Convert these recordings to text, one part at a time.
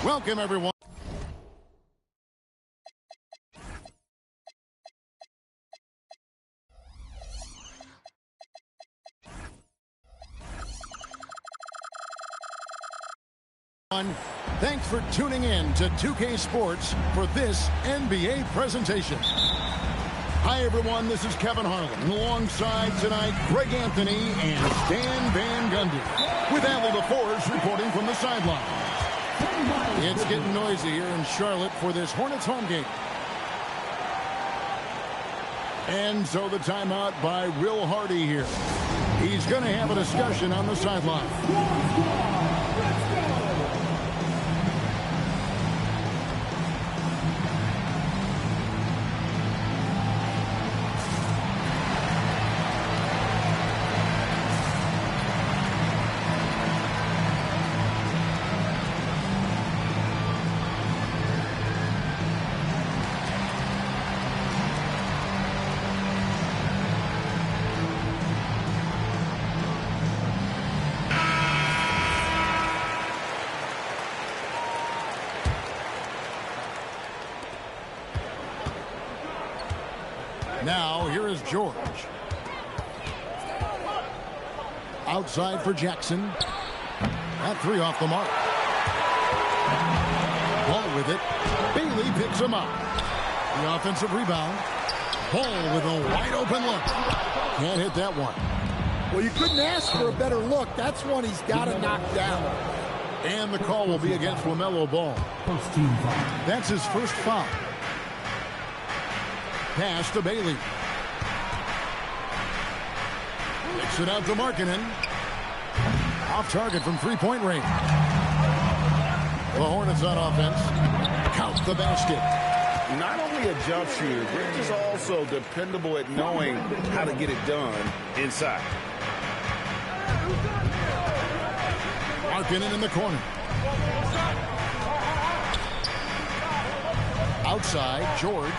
Welcome, everyone. Thanks for tuning in to 2K Sports for this NBA presentation. Hi, everyone. This is Kevin Harlan. Alongside tonight, Greg Anthony and Stan Van Gundy. With Allie LaForce reporting from the sideline. It's getting noisy here in Charlotte for this Hornets home game. And so the timeout by Will Hardy here. He's going to have a discussion on the sideline. Now, here is George. Outside for Jackson. That three off the mark. Ball with it. Bailey picks him up. The offensive rebound. Ball with a wide open look. Can't hit that one. Well, you couldn't ask for a better look. That's one he's got to knock down. And the call will be against LaMelo Ball. That's his first foul. Pass to Bailey. Kicks it out to Markkanen. Off target from three-point range. The Hornets on offense. Count the basket. Not only a jump shooter, Rich is also dependable at knowing how to get it done inside. Markkanen in the corner. Outside, George.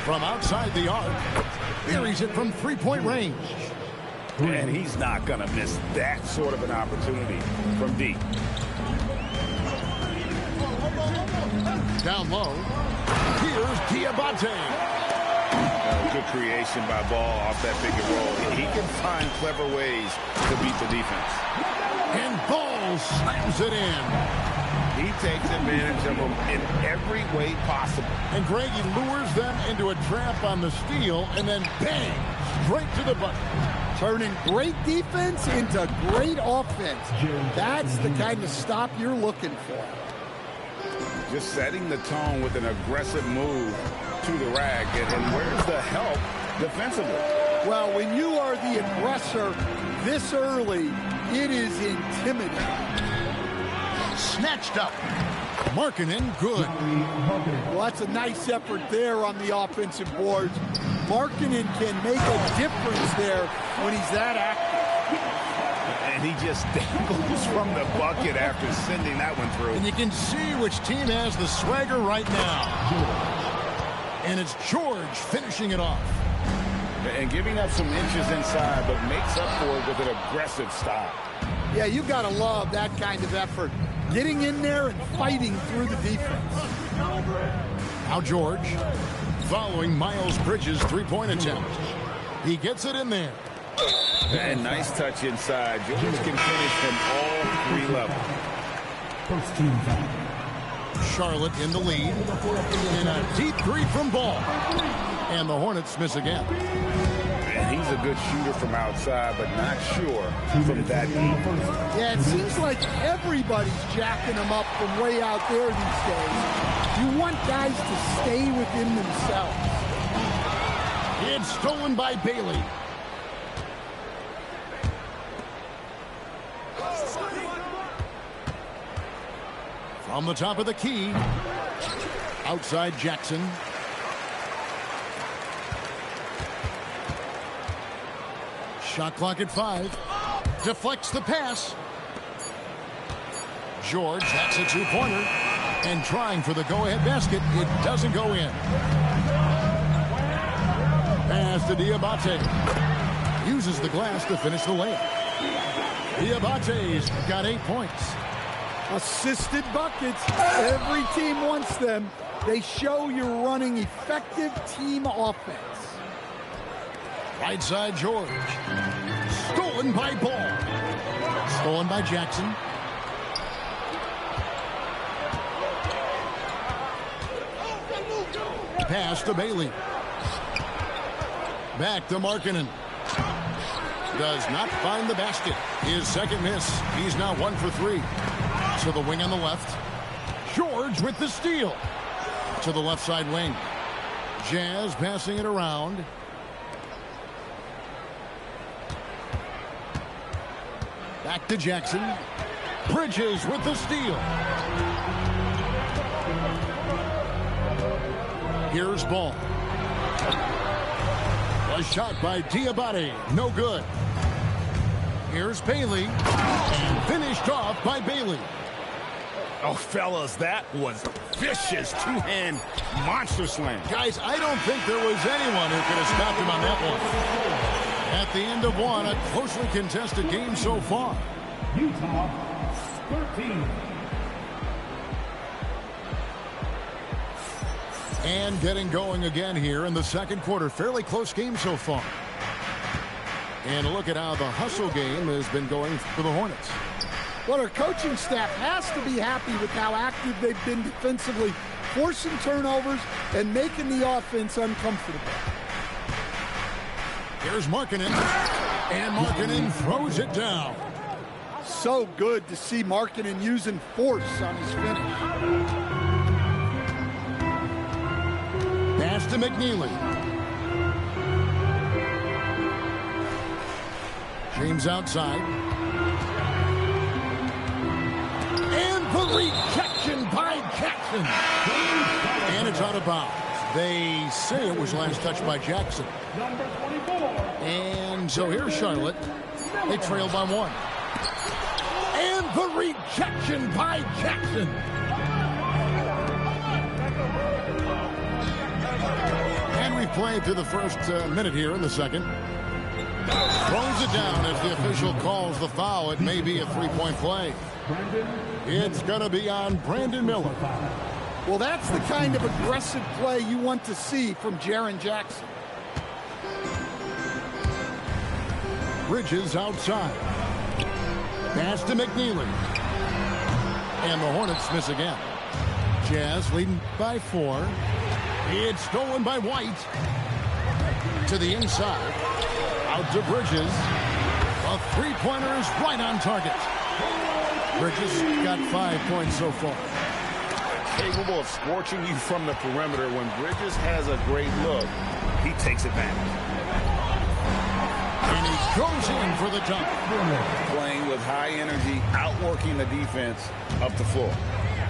From outside the arc, buries it from three-point range. And he's not going to miss that sort of an opportunity from deep. Down low, here's Diabate. Good creation by Ball off that pick and roll. He can find clever ways to beat the defense. And Ball slams it in. He takes advantage of them in every way possible. And Greg, he lures them into a trap on the steal, and then bang, straight to the bucket. Turning great defense into great offense. That's the kind of stop you're looking for. Just setting the tone with an aggressive move to the rack. And where's the help defensively? Well, when you are the aggressor this early, it is intimidating. Snatched up. Markkanen, good. Well, that's a nice effort there on the offensive boards. Markkanen can make a difference there when he's that active. And he just dangles from the bucket after sending that one through. And you can see which team has the swagger right now. And it's George finishing it off. And giving up some inches inside, but makes up for it with an aggressive stop. Yeah, you've got to love that kind of effort. Getting in there and fighting through the defense. Now George, following Miles Bridges' three-point attempt. He gets it in there. And nice touch inside. George can finish from all three levels. First team foul. Charlotte in the lead. And a deep three from Ball. And the Hornets miss again. And he's a good shooter from outside, but not sure from that deep. Yeah, it seems like everybody's jacking them up from way out there these days. You want guys to stay within themselves. It's stolen by Bailey. From the top of the key. Outside Jackson. Shot clock at 5. Deflects the pass. George, that's a two-pointer. And trying for the go-ahead basket. It doesn't go in. Pass to Diabate. Uses the glass to finish the layup. Diabate's got 8 points. Assisted buckets. Every team wants them. They show you're running effective team offense. Right side, George. Stolen by Ball. Stolen by Jackson. Pass to Bailey. Back to Markkanen. Does not find the basket. His second miss. He's now 1 for 3. To the wing on the left. George with the steal. To the left side wing. Jazz passing it around. Back to Jackson. Bridges with the steal. Here's Ball. A shot by Diabate. No good. Here's Bailey. And finished off by Bailey. Oh, fellas, that was vicious two-hand monster slam. Guys, I don't think there was anyone who could have stopped him on that one. At the end of one, a closely contested game so far. Utah, 13. And getting going again here in the second quarter. Fairly close game so far. And look at how the hustle game has been going for the Hornets. Well, our coaching staff has to be happy with how active they've been defensively, forcing turnovers and making the offense uncomfortable. Here's Markkanen. And Markkanen throws it down. So good to see Markkanen using force on his finish. Pass to McNeely. James outside. And the rejection by Jackson. And it's out of bounds. They say it was last touched by Jackson. Number 24. And so here's Charlotte. They trail by 1. And the rejection by Jackson. And we played through the first minute here in the second. Throws it down as the official calls the foul. It may be a three-point play. It's going to be on Brandon Miller. Well, that's the kind of aggressive play you want to see from Jaren Jackson. Bridges outside. Pass to McNeely. And the Hornets miss again. Jazz leading by 4. It's stolen by White. To the inside. Out to Bridges. A three-pointer is right on target. Bridges got 5 points so far. Capable of scorching you from the perimeter. When Bridges has a great look, he takes advantage. And he goes in for the dunk. Playing with high energy, outworking the defense up the floor.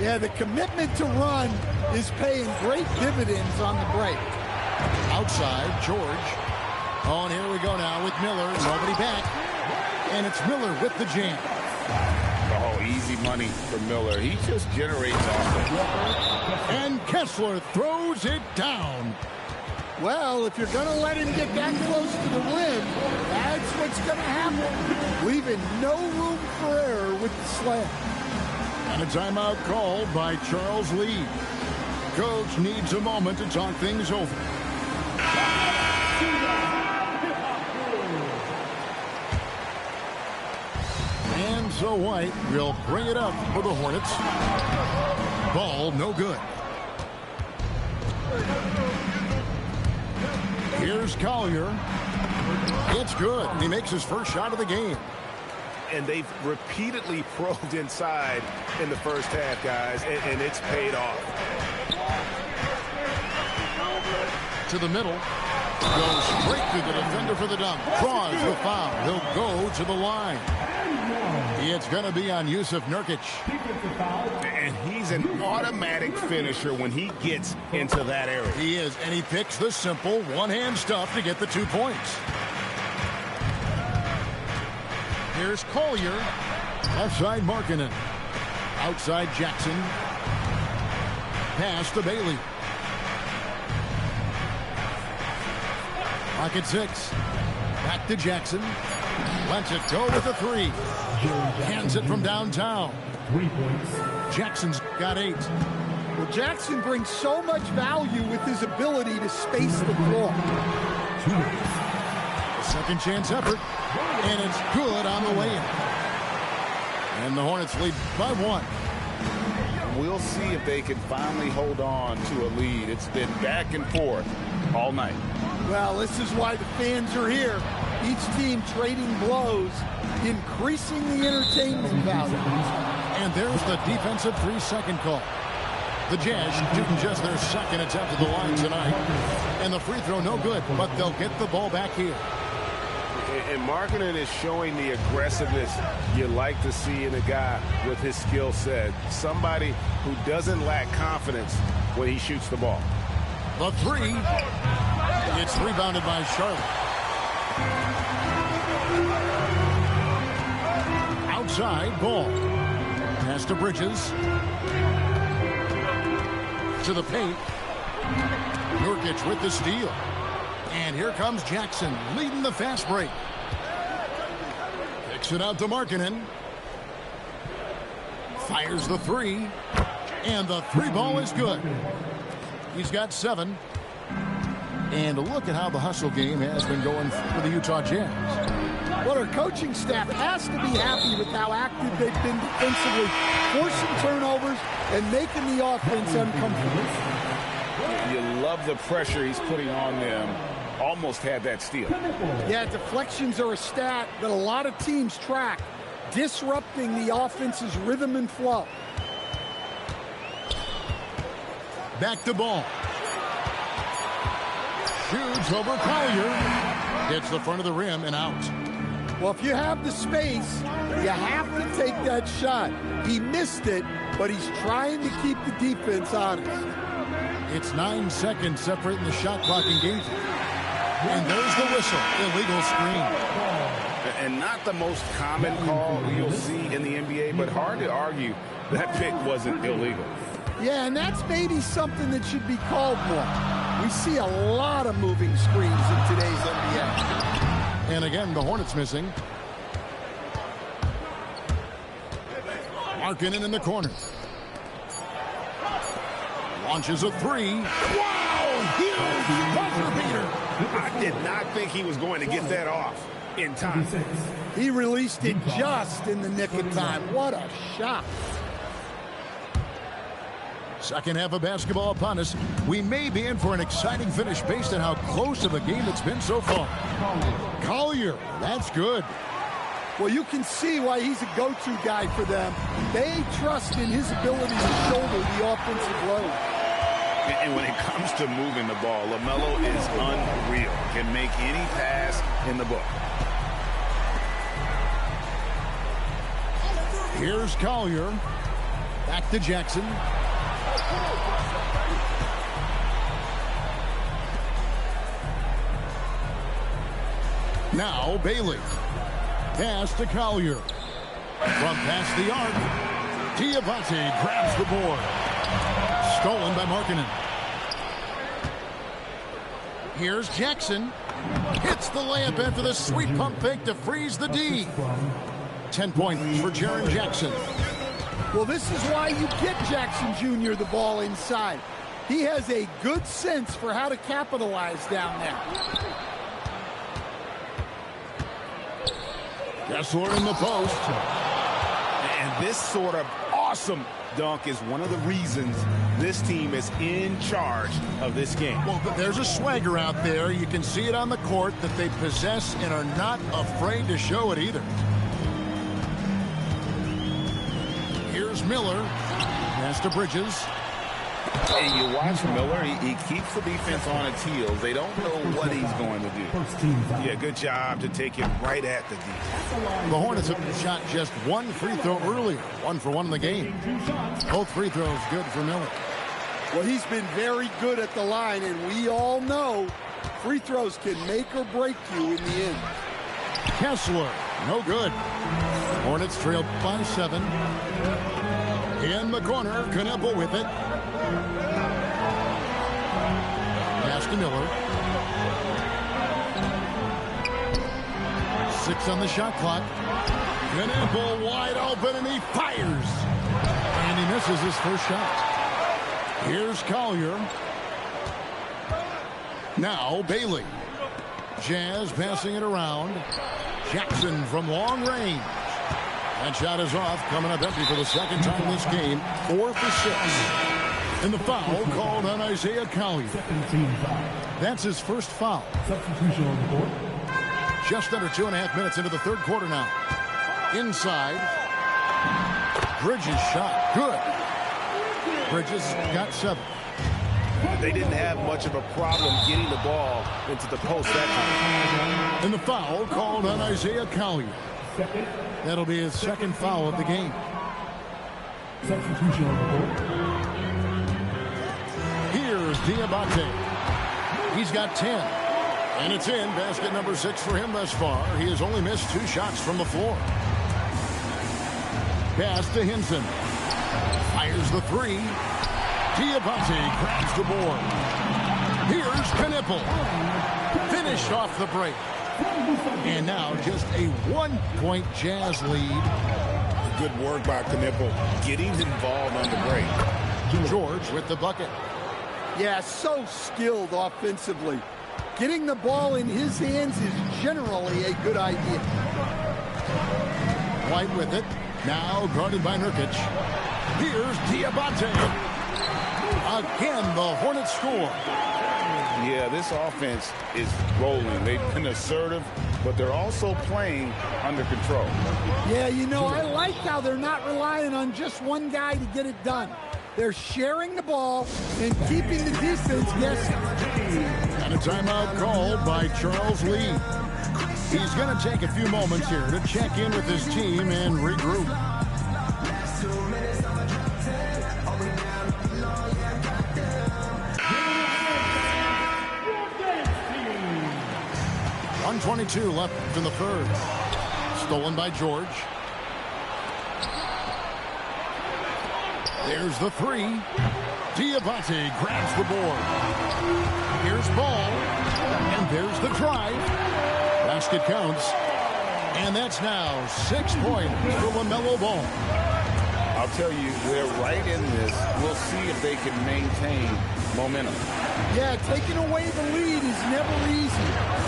Yeah, the commitment to run is paying great dividends on the break. Outside, George. Oh, and here we go now with Miller. Nobody back. And it's Miller with the jam. Oh, easy money for Miller. He just generates offense. And Kessler throws it down. Well, if you're going to let him get that close to the rim, that's what's going to happen. Leaving no room for error with the slam. And a timeout called by Charles Lee. Coach needs a moment to talk things over. And so White will bring it up for the Hornets. Ball no good. Here's Collier. It's good. He makes his first shot of the game. And they've repeatedly probed inside in the first half, guys, and it's paid off. To the middle. Goes straight through the defender for the dunk. Draws the foul. He'll go to the line. It's going to be on Yusuf Nurkic. And he's an automatic finisher when he gets into that area. He is, and he picks the simple one-hand stuff to get the 2 points. Here's Collier. Left side Markkanen. Outside Jackson. Pass to Bailey. Clock at 6. Back to Jackson. Lets it go with a three. Hands it from downtown. 3 points. Jackson's got 8. Well, Jackson brings so much value with his ability to space the floor. 2 minutes. A second chance effort, and it's good on the way in. And the Hornets lead by 1. We'll see if they can finally hold on to a lead. It's been back and forth all night. Well, this is why the fans are here. Each team trading blows, increasing the entertainment value. And there's the defensive 3-second call. The Jazz shooting just their second attempt at the line tonight. And the free throw no good, but they'll get the ball back here. And Markkanen is showing the aggressiveness you like to see in a guy with his skill set. Somebody who doesn't lack confidence when he shoots the ball. The three. It's rebounded by Charlotte. Outside ball. Pass to Bridges. To the paint. Nurkic with the steal. And here comes Jackson leading the fast break. Kicks it out to Markkanen. Fires the three. And the three ball is good. He's got 7. And look at how the hustle game has been going for the Utah Jazz. Well, our coaching staff has to be happy with how active they've been defensively, forcing turnovers and making the offense uncomfortable. You love the pressure he's putting on them. Almost had that steal. Yeah, deflections are a stat that a lot of teams track, disrupting the offense's rhythm and flow. Back to ball. Shoots over Collier. Hits the front of the rim and out. Well, if you have the space, you have to take that shot. He missed it, but he's trying to keep the defense honest. It's 9 seconds separating the shot clock and game time. And there's the whistle. Illegal screen. And not the most common call you'll see in the NBA, but hard to argue that pick wasn't illegal. Yeah, and that's maybe something that should be called more. We see a lot of moving screens in today's NBA. And again, the Hornets missing. Markkanen in the corner. Launches a three. Wow! Huge buzzer beater. I did not think he was going to get that off in time. He released it just in the nick of time. What a shot. Second half of basketball upon us. We may be in for an exciting finish based on how close of a game it's been so far. Collier, that's good. Well, you can see why he's a go-to guy for them. They trust in his ability to shoulder the offensive load. And when it comes to moving the ball, LaMelo is unreal. Can make any pass in the book. Here's Collier. Back to Jackson. Now Bailey. Pass to Collier. From past the arc. Diabate grabs the board. Stolen by Markkanen. Here's Jackson. Hits the layup after the sweet pump fake to freeze the D. 10 points for Jaren Jackson. Well, this is why you get Jackson Jr. the ball inside. He has a good sense for how to capitalize down there. Kessler in the post. And this sort of awesome dunk is one of the reasons this team is in charge of this game. Well, there's a swagger out there. You can see it on the court that they possess and are not afraid to show it either. Here's Miller. Pass to Bridges. And you watch Miller, he keeps the defense on its heels. They don't know what he's going to do. Yeah, good job to take him right at the defense. The Hornets have shot just one free throw earlier. 1 for 1 in the game. Both free throws good for Miller. Well, he's been very good at the line, and we all know free throws can make or break you in the end. Kessler, no good. Hornets trail by 7. In the corner, Kneppel with it. Pass to Miller. 6 on the shot clock. Knipple wide open, and he fires. And he misses his first shot. Here's Collier. Now Bailey. Jazz passing it around. Jackson from long range. That shot is off, coming up empty for the second time this game. 4 for 6. And the foul called on Isaiah Collier. That's his first foul. Substitution on the board. Just under 2.5 minutes into the third quarter now. Inside. Bridges shot. Good. Bridges got 7. They didn't have much of a problem getting the ball into the post that time. And the foul called on Isaiah Collier. That'll be his second foul of the game. Substitution on the board. Here's Diabate. He's got 10. And it's in. Basket number 6 for him thus far. He has only missed 2 shots from the floor. Pass to Hinson. Fires the 3. Diabate grabs the board. Here's Knipple. Finished off the break. And now just a 1-point Jazz lead. Good work by Knipple, getting involved on the break. George with the bucket. Yeah, so skilled offensively. Getting the ball in his hands is generally a good idea. White with it. Now guarded by Nurkic. Here's Diabate. Again, the Hornets score. Yeah, this offense is rolling. They've been assertive, but they're also playing under control. Yeah, you know, I like how they're not relying on just one guy to get it done. They're sharing the ball and keeping the defense guessing. And a timeout called by Charles Lee. He's going to take a few moments here to check in with his team and regroup. .122 left in the third. Stolen by George. There's the 3. Diabate grabs the board. Here's Ball. And there's the drive. Basket counts. And that's now 6 points for LaMelo Ball. I'll tell you, they're right in this. We'll see if they can maintain momentum. Yeah, taking away the lead is never easy.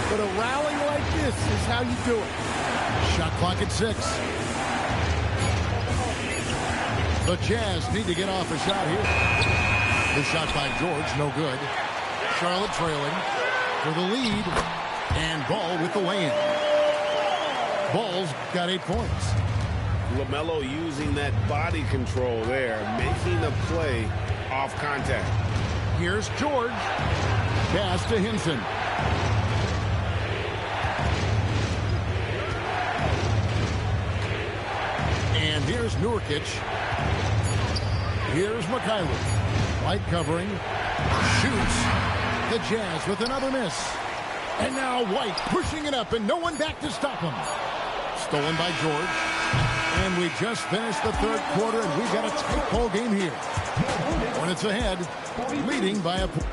But a rally like this is how you do it. Shot clock at 6. The Jazz need to get off a shot here. The shot by George, no good. Charlotte trailing for the lead. And Ball with the lay-in. Ball's got 8 points. LaMelo using that body control there, making the play off contact. Here's George. Pass to Hinson. And here's Nurkic. Here's McKinley. Light covering. Shoots. The Jazz with another miss. And now White pushing it up and no one back to stop him. Stolen by George. And we just finished the third quarter and we've got a tight ball game here. Hornets ahead, leading by a point.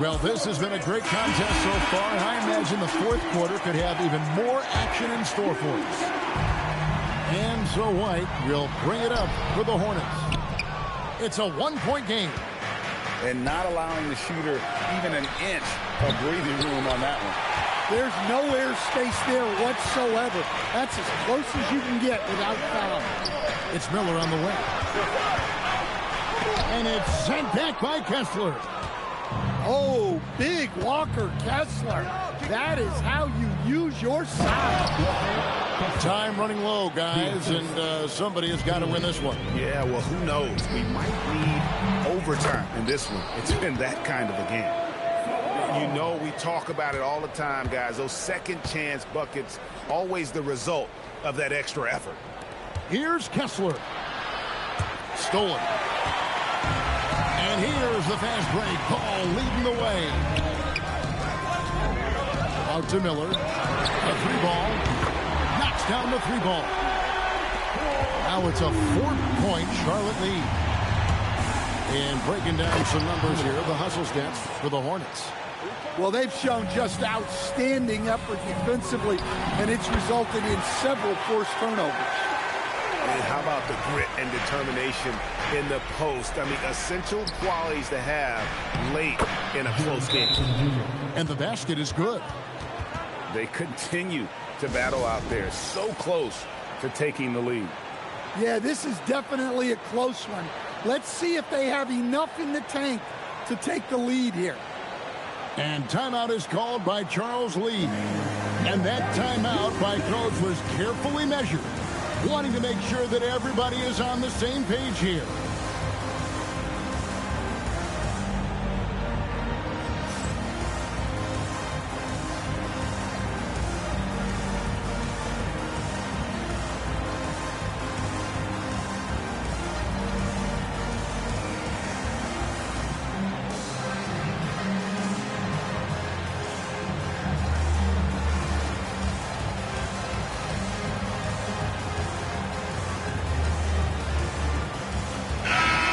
Well, this has been a great contest so far, and I imagine the fourth quarter could have even more action in store for us. And so White will bring it up for the Hornets. It's a 1-point game. And not allowing the shooter even an inch of breathing room on that one. There's no air space there whatsoever. That's as close as you can get without foul. It's Miller on the way. And it's sent back by Kessler. Oh, big Walker Kessler. That is how you use your size. Time running low, guys, and somebody has got to win this one. Yeah, well, who knows? We might need overtime in this one. It's been that kind of a game. You know, we talk about it all the time, guys. Those second chance buckets, always the result of that extra effort. Here's Kessler. Stolen. And here's the fast break. Ball leading the way. Out to Miller. A 3-ball. Knocks down the 3-ball. Now it's a 4-point Charlotte lead. And breaking down some numbers here, the hustle stats for the Hornets. Well, they've shown just outstanding effort defensively, and it's resulted in several forced turnovers. And how about the grit and determination in the post? I mean, essential qualities to have late in a close game. And the basket is good. They continue to battle out there, so close to taking the lead. Yeah, this is definitely a close one. Let's see if they have enough in the tank to take the lead here. And timeout is called by Charles Lee. And that timeout by Coach was carefully measured, wanting to make sure that everybody is on the same page here.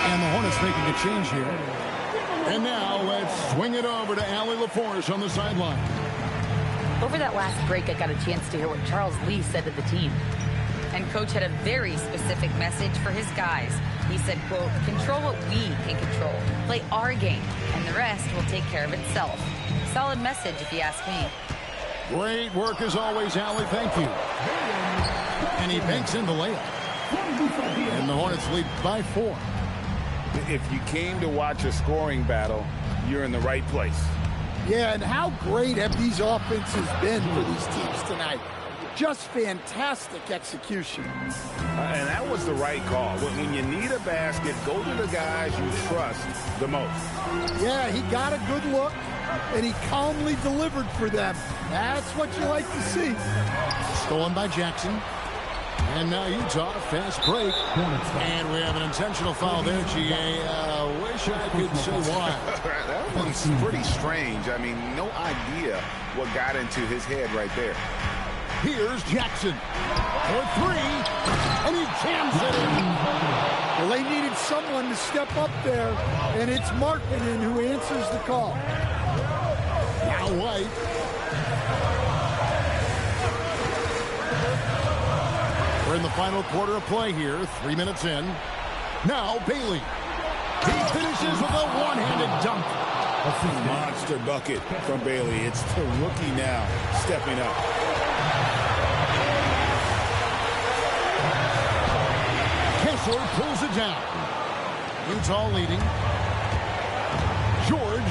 And the Hornets making a change here. And now let's swing it over to Allie LaForce on the sideline. Over that last break, I got a chance to hear what Charles Lee said to the team. And Coach had a very specific message for his guys. He said, quote, control what we can control. Play our game, and the rest will take care of itself. Solid message, if you ask me. Great work as always, Allie. Thank you. And he banks in the layup. And the Hornets lead by 4. If you came to watch a scoring battle, you're in the right place. Yeah, and how great have these offenses been for these teams tonight? Just fantastic execution. And that was the right call. When you need a basket, go to the guys you trust the most. Yeah, he got a good look, and he calmly delivered for them. That's what you like to see. Stolen by Jackson. And now Utah, fast break. And we have an intentional foul there, GA. Wish I could say why. That one's pretty strange. I mean, no idea what got into his head right there. Here's Jackson for 3, and he jams it in. Well, they needed someone to step up there, and it's Markkanen who answers the call. Now White. We're in the final quarter of play here, 3 minutes in. Now Bailey. He finishes with a one-handed dunk. A monster bucket from Bailey. It's the rookie now stepping up. Kessler pulls it down. Utah leading. George.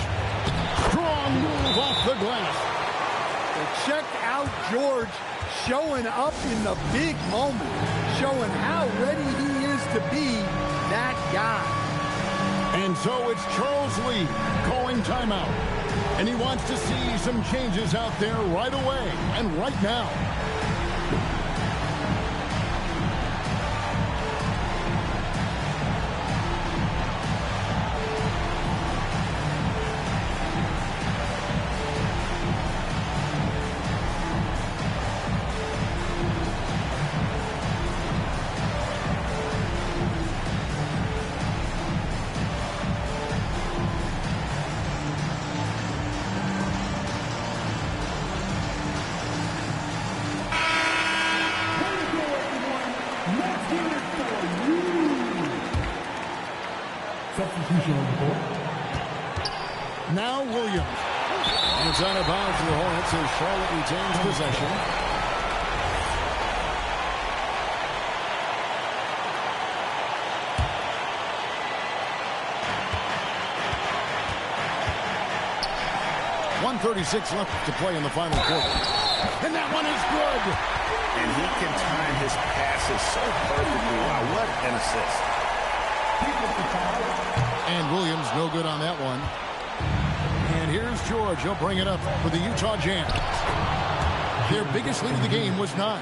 Strong move off the glass. Well, check out George showing up in the big moment, showing how ready he is to be that guy. And so it's Charles Lee calling timeout. And he wants to see some changes out there right away and right now. Substitution on the court. Now Williams. And it's out of bounds for the Hornets as Charlotte retains possession. .136 left to play in the final quarter. And that one is good. And he can time his passes so perfectly. Wow, what an assist. And Williams no good on that one. And here's George. He'll bring it up for the Utah Jazz. Their biggest lead of the game was 9.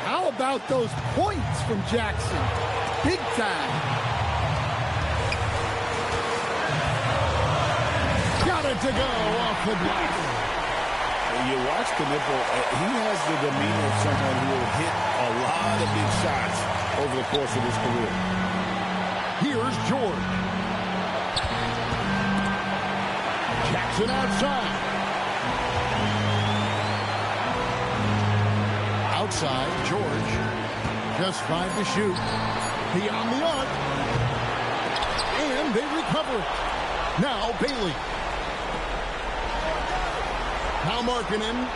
How about those points from Jackson? Big time. Got it to go off the glass. You watch Knipple, he has the demeanor of someone who will hit a lot of big shots over the course of his career. Here's George. Jackson outside. Outside, George. Just 5 to shoot. Beyond the arc. And they recover it. Now Bailey. Now Markkanen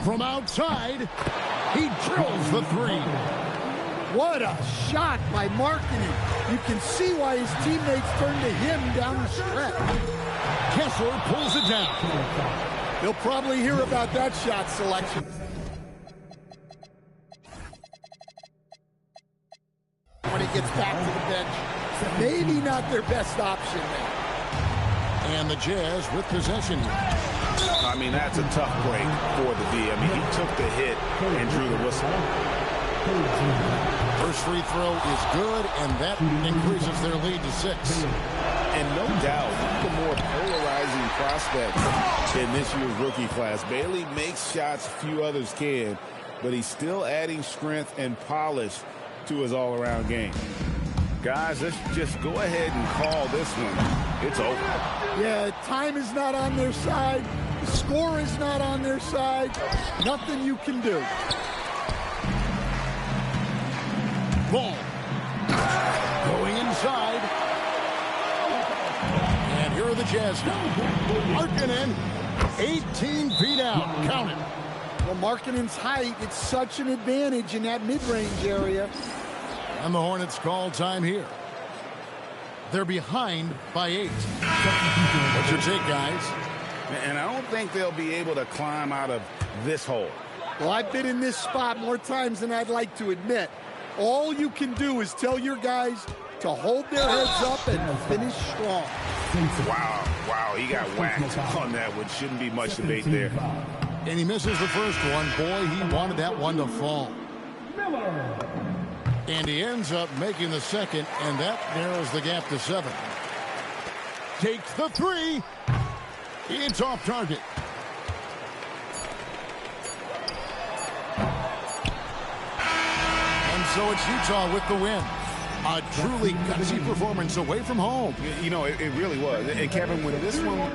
from outside. He drills the 3. What a shot by Markkanen. You can see why his teammates turn to him down the stretch. Kessler pulls it down. He'll probably hear about that shot selection. When he gets back to the bench, maybe not their best option there. And the Jazz with possession here. I mean, that's a tough break for the D. I mean, he took the hit and drew the whistle. First free throw is good, and that increases their lead to 6. And no doubt, the more polarizing prospect in this year's rookie class. Bailey makes shots few others can, but he's still adding strength and polish to his all-around game. Guys, let's just go ahead and call this one. It's over. Yeah, time is not on their side. The score is not on their side. Nothing you can do. Ball. Going inside. And here are the Jazz now. Markkanen, 18 feet out. Count it. Well, Markkanen's height, it's such an advantage in that mid-range area. And the Hornets call time here. They're behind by 8. What's your take, guys? And I don't think they'll be able to climb out of this hole. Well, I've been in this spot more times than I'd like to admit. All you can do is tell your guys to hold their heads up and finish strong. Wow, he got whacked on that one. Shouldn't be much debate there. And he misses the first one. Boy, he wanted that one to fall. And he ends up making the second, and that narrows the gap to 7. Takes the 3. It's off target. And so it's Utah with the win. A truly gutsy performance away from home. You know, it really was. And Kevin, when this one